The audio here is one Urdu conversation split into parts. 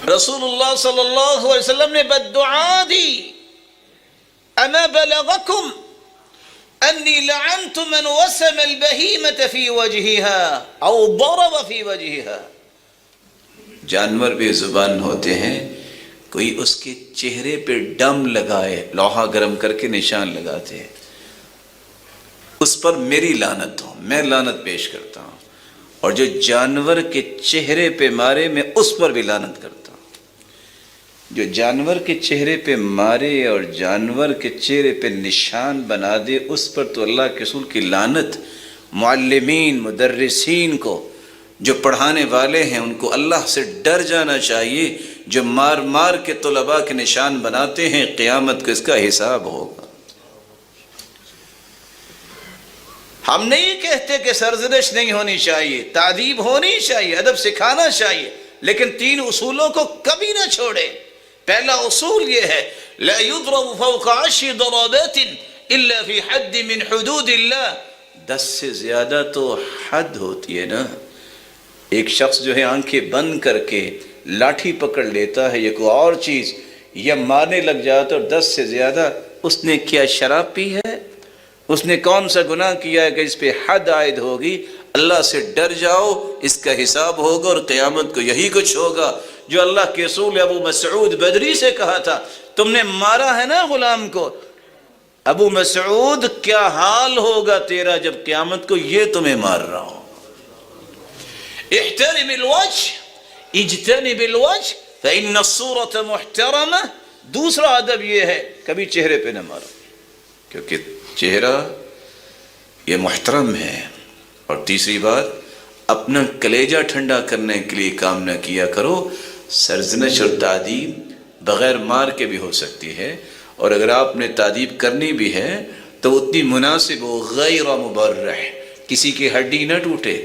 رسول اللہ صلی اللہ علیہ وسلم نے بددعا دی، اما بلغکم انی لعنت من وسم البہیمۃ فی وجہها او ضرب فی وجہها۔ جانور بے زبان ہوتے ہیں، کوئی اس کے چہرے پہ ڈم لگائے، لوہا گرم کر کے نشان لگاتے ہیں، اس پر میری لعنت ہو، میں لعنت پیش کرتا ہوں، اور جو جانور کے چہرے پہ مارے میں اس پر بھی لعنت کرتا ہوں۔ جو جانور کے چہرے پہ مارے اور جانور کے چہرے پہ نشان بنا دے، اس پر تو اللہ کے رسول کی لعنت۔ معلمین، مدرسین کو، جو پڑھانے والے ہیں، ان کو اللہ سے ڈر جانا چاہیے۔ جو مار مار کے طلباء کے نشان بناتے ہیں، قیامت کو اس کا حساب ہوگا۔ ہم نہیں کہتے کہ سرزنش نہیں ہونی چاہیے، تعذیب ہونی چاہیے، ادب سکھانا چاہیے، لیکن 3 اصولوں کو کبھی نہ چھوڑے۔ پہلا اصول یہ ہے، لا يضرب فوق 10 ضربات الا في حد من حدود اللہ۔ 10 سے زیادہ تو حد ہوتی ہے نا۔ ایک شخص جو ہے آنکھیں بند کر کے لاٹھی پکڑ لیتا ہے یا کوئی اور چیز، یا مارنے لگ جاتا ہے، اور 10 سے زیادہ، اس نے کیا شراب پی ہے؟ اس نے کون سا گناہ کیا ہے کہ اس پہ حد عائد ہوگی؟ اللہ سے ڈر جاؤ، اس کا حساب ہوگا، اور قیامت کو یہی کچھ ہوگا جو اللہ کے رسول ابو مسعود بدری سے کہا تھا۔ تم نے مارا ہے نا غلام کو، ابو مسعود کیا حال ہوگا تیرا جب قیامت کو یہ تمہیں مار رہا ہو۔ احترم الوجہ، اجتنب الوجہ فإن الصورة محترمہ۔ دوسرا ادب یہ ہے، کبھی چہرے پہ نہ مارو، کیونکہ چہرہ یہ محترم ہے۔ اور تیسری بات، اپنا کلیجہ ٹھنڈا کرنے کے لیے کام نہ کیا کرو۔ سرزنش اور تعذیب بغیر مار کے بھی ہو سکتی ہے، اور اگر آپ نے تعذیب کرنی بھی ہے تو اتنی مناسب ہو، غیر مبرح، کسی کی ہڈی نہ ٹوٹے،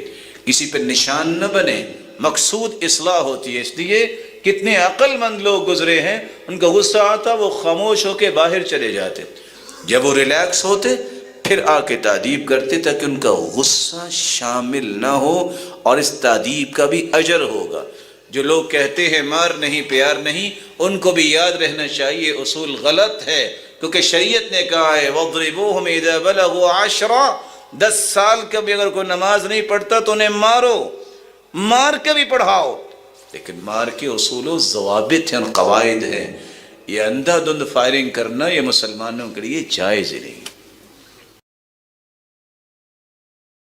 کسی پہ نشان نہ بنے، مقصود اصلاح ہوتی ہے۔ اس لیے کتنے عقل مند لوگ گزرے ہیں، ان کا غصہ آتا وہ خاموش ہو کے باہر چلے جاتے، جب وہ ریلیکس ہوتے پھر آ کے تعذیب کرتے، تاکہ ان کا غصہ شامل نہ ہو، اور اس تعذیب کا بھی اجر ہوگا۔ جو لوگ کہتے ہیں مار نہیں پیار نہیں، ان کو بھی یاد رہنا چاہیے اصول غلط ہے، کیونکہ شریعت نے کہا ہے وَاضْرِبُوهُمْ إِذَا بَلَغُوا 10 10 سال کا بھی اگر کوئی نماز نہیں پڑھتا تو انہیں مارو، مار کے بھی پڑھاؤ، لیکن مار کے اصول و ضوابط ہیں، قواعد ہیں۔ یہ اندھا دھند فائرنگ کرنا یہ مسلمانوں کے لیے جائز نہیں۔